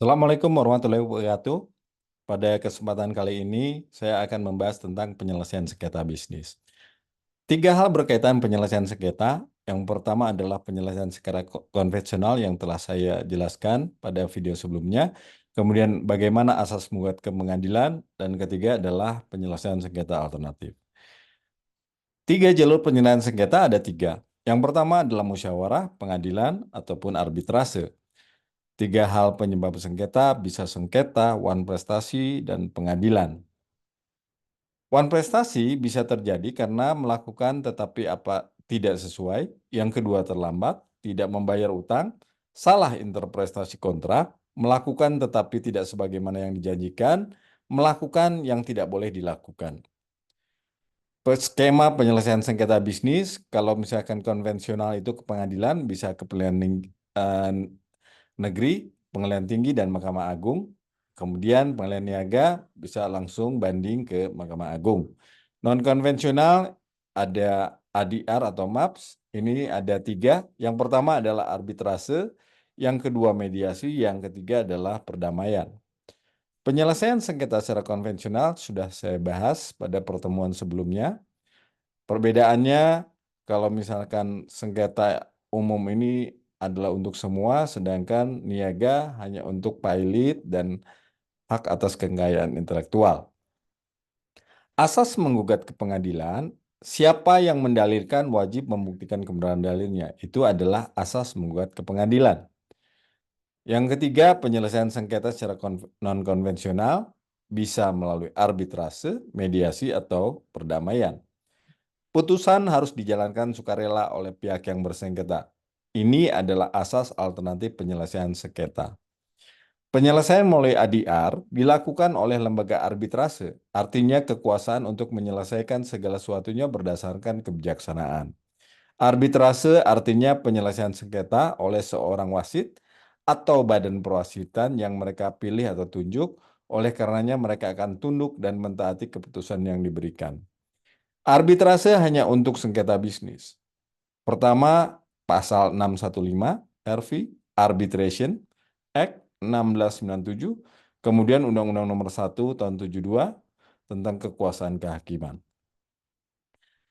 Assalamualaikum warahmatullahi wabarakatuh. Pada kesempatan kali ini, saya akan membahas tentang penyelesaian sengketa bisnis. Tiga hal berkaitan penyelesaian sengketa. Yang pertama adalah penyelesaian secara konvensional yang telah saya jelaskan pada video sebelumnya. Kemudian bagaimana asas membuat ke pengadilan. Dan ketiga adalah penyelesaian sengketa alternatif. Tiga jalur penyelesaian sengketa ada tiga. Yang pertama adalah musyawarah, pengadilan, ataupun arbitrase. Tiga hal penyebab sengketa bisa sengketa, wan prestasi, dan pengadilan. Wan prestasi bisa terjadi karena melakukan tetapi apa tidak sesuai, yang kedua terlambat, tidak membayar utang, salah interpretasi kontrak, melakukan tetapi tidak sebagaimana yang dijanjikan, melakukan yang tidak boleh dilakukan. Skema penyelesaian sengketa bisnis, kalau misalkan konvensional itu ke pengadilan, bisa ke pengadilan negeri, pengadilan tinggi, dan Mahkamah Agung. Kemudian pengadilan niaga bisa langsung banding ke Mahkamah Agung. Non-konvensional ada ADR atau MAPS, ini ada tiga. Yang pertama adalah arbitrase, yang kedua mediasi, yang ketiga adalah perdamaian. Penyelesaian sengketa secara konvensional sudah saya bahas pada pertemuan sebelumnya. Perbedaannya kalau misalkan sengketa umum ini adalah untuk semua, sedangkan niaga hanya untuk pilot dan hak atas kekayaan intelektual. Asas menggugat ke pengadilan, siapa yang mendalilkan wajib membuktikan kebenaran dalilnya. Itu adalah asas menggugat ke pengadilan. Yang ketiga, penyelesaian sengketa secara non-konvensional bisa melalui arbitrase, mediasi, atau perdamaian. Putusan harus dijalankan sukarela oleh pihak yang bersengketa. Ini adalah asas alternatif penyelesaian sengketa. Penyelesaian melalui ADR dilakukan oleh lembaga arbitrase, artinya kekuasaan untuk menyelesaikan segala sesuatunya berdasarkan kebijaksanaan. Arbitrase artinya penyelesaian sengketa oleh seorang wasit atau badan perwasitan yang mereka pilih atau tunjuk, oleh karenanya mereka akan tunduk dan mentaati keputusan yang diberikan. Arbitrase hanya untuk sengketa bisnis. Pertama, pasal 615 RV, Arbitration Act 1697, kemudian Undang-Undang Nomor 1 Tahun 72 tentang kekuasaan kehakiman.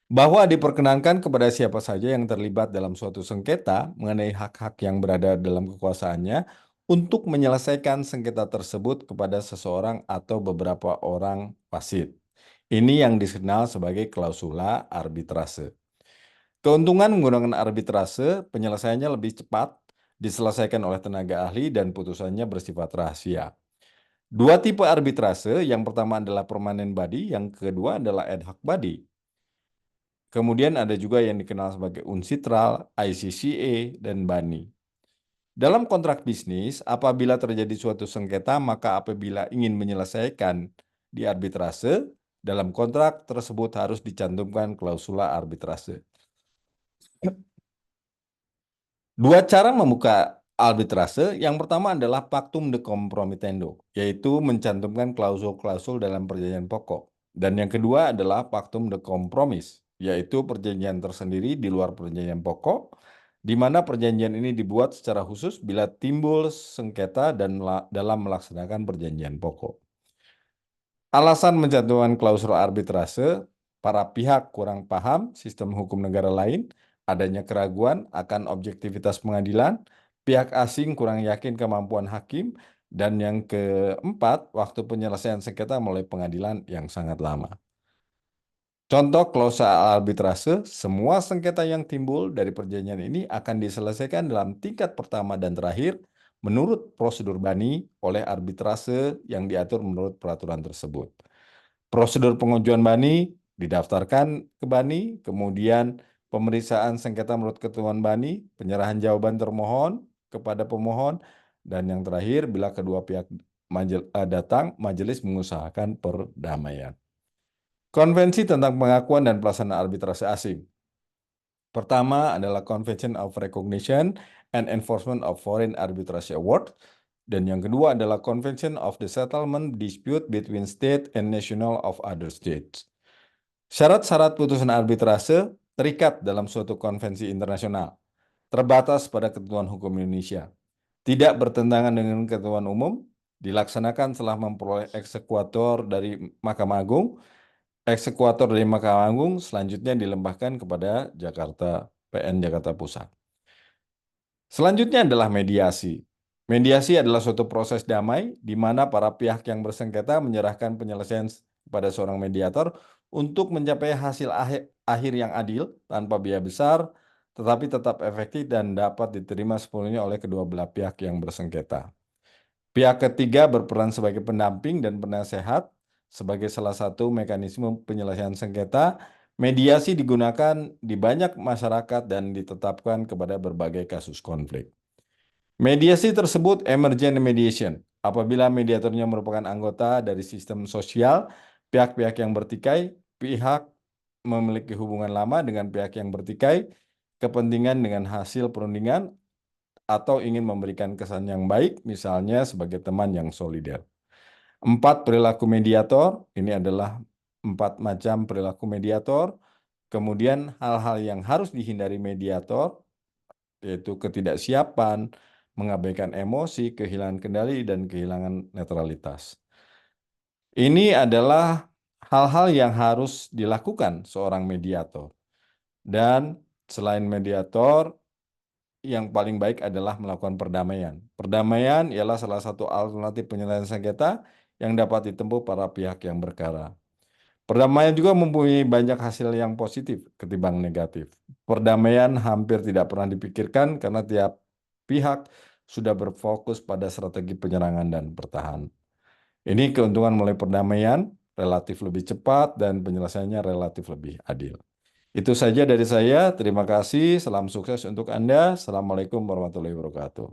Bahwa diperkenankan kepada siapa saja yang terlibat dalam suatu sengketa mengenai hak-hak yang berada dalam kekuasaannya untuk menyelesaikan sengketa tersebut kepada seseorang atau beberapa orang wasit. Ini yang dikenal sebagai klausula arbitrase. Keuntungan menggunakan arbitrase, penyelesaiannya lebih cepat, diselesaikan oleh tenaga ahli, dan putusannya bersifat rahasia. Dua tipe arbitrase, yang pertama adalah permanent body, yang kedua adalah ad hoc body. Kemudian ada juga yang dikenal sebagai unsitral, ICCA, dan BANI. Dalam kontrak bisnis, apabila terjadi suatu sengketa, maka apabila ingin menyelesaikan di arbitrase, dalam kontrak tersebut harus dicantumkan klausula arbitrase. Dua cara membuka arbitrase, yang pertama adalah pactum de compromitendo, yaitu mencantumkan klausul-klausul dalam perjanjian pokok. Dan yang kedua adalah pactum de compromis, yaitu perjanjian tersendiri di luar perjanjian pokok, di mana perjanjian ini dibuat secara khusus bila timbul sengketa dan dalam melaksanakan perjanjian pokok. Alasan mencantumkan klausul arbitrase, para pihak kurang paham sistem hukum negara lain, adanya keraguan akan objektivitas pengadilan, pihak asing kurang yakin kemampuan hakim, dan yang keempat, waktu penyelesaian sengketa melalui pengadilan yang sangat lama. Contoh klausul arbitrase, semua sengketa yang timbul dari perjanjian ini akan diselesaikan dalam tingkat pertama dan terakhir menurut prosedur BANI oleh arbitrase yang diatur menurut peraturan tersebut. Prosedur pengajuan BANI didaftarkan ke BANI, kemudian pemeriksaan sengketa menurut ketentuan BANI, penyerahan jawaban termohon kepada pemohon, dan yang terakhir bila kedua pihak datang, majelis mengusahakan perdamaian. Konvensi tentang pengakuan dan pelaksanaan arbitrase asing. Pertama adalah Convention of Recognition and Enforcement of Foreign Arbitration Award. Dan yang kedua adalah Convention of the Settlement Dispute Between State and National of Other States. Syarat-syarat putusan arbitrase terikat dalam suatu konvensi internasional, terbatas pada ketentuan hukum Indonesia. tidak bertentangan dengan ketentuan umum, dilaksanakan setelah memperoleh eksekuator dari Mahkamah Agung. Eksekuator dari Mahkamah Agung selanjutnya dilembahkan kepada PN Jakarta Pusat. Selanjutnya adalah mediasi. Mediasi adalah suatu proses damai di mana para pihak yang bersengketa menyerahkan penyelesaian kepada seorang mediator untuk mencapai hasil akhir yang adil tanpa biaya besar, tetapi tetap efektif dan dapat diterima sepenuhnya oleh kedua belah pihak yang bersengketa. Pihak ketiga berperan sebagai pendamping dan penasehat sebagai salah satu mekanisme penyelesaian sengketa. Mediasi digunakan di banyak masyarakat dan ditetapkan kepada berbagai kasus konflik. Mediasi tersebut emergent mediation. Apabila mediatornya merupakan anggota dari sistem sosial, pihak-pihak yang bertikai, pihak memiliki hubungan lama dengan pihak yang bertikai, kepentingan dengan hasil perundingan, atau ingin memberikan kesan yang baik, misalnya sebagai teman yang solider. 4 perilaku mediator, ini adalah 4 macam perilaku mediator. Kemudian hal-hal yang harus dihindari mediator, yaitu ketidaksiapan, mengabaikan emosi, kehilangan kendali, dan kehilangan netralitas. Ini adalah hal-hal yang harus dilakukan seorang mediator. Dan selain mediator, yang paling baik adalah melakukan perdamaian. Perdamaian ialah salah satu alternatif penyelesaian sengketa yang dapat ditempuh para pihak yang berkara. Perdamaian juga mempunyai banyak hasil yang positif ketimbang negatif. Perdamaian hampir tidak pernah dipikirkan karena tiap pihak sudah berfokus pada strategi penyerangan dan pertahanan. Ini keuntungan mulai perdamaian relatif lebih cepat dan penyelesaiannya relatif lebih adil. Itu saja dari saya. Terima kasih. Salam sukses untuk Anda. Assalamualaikum warahmatullahi wabarakatuh.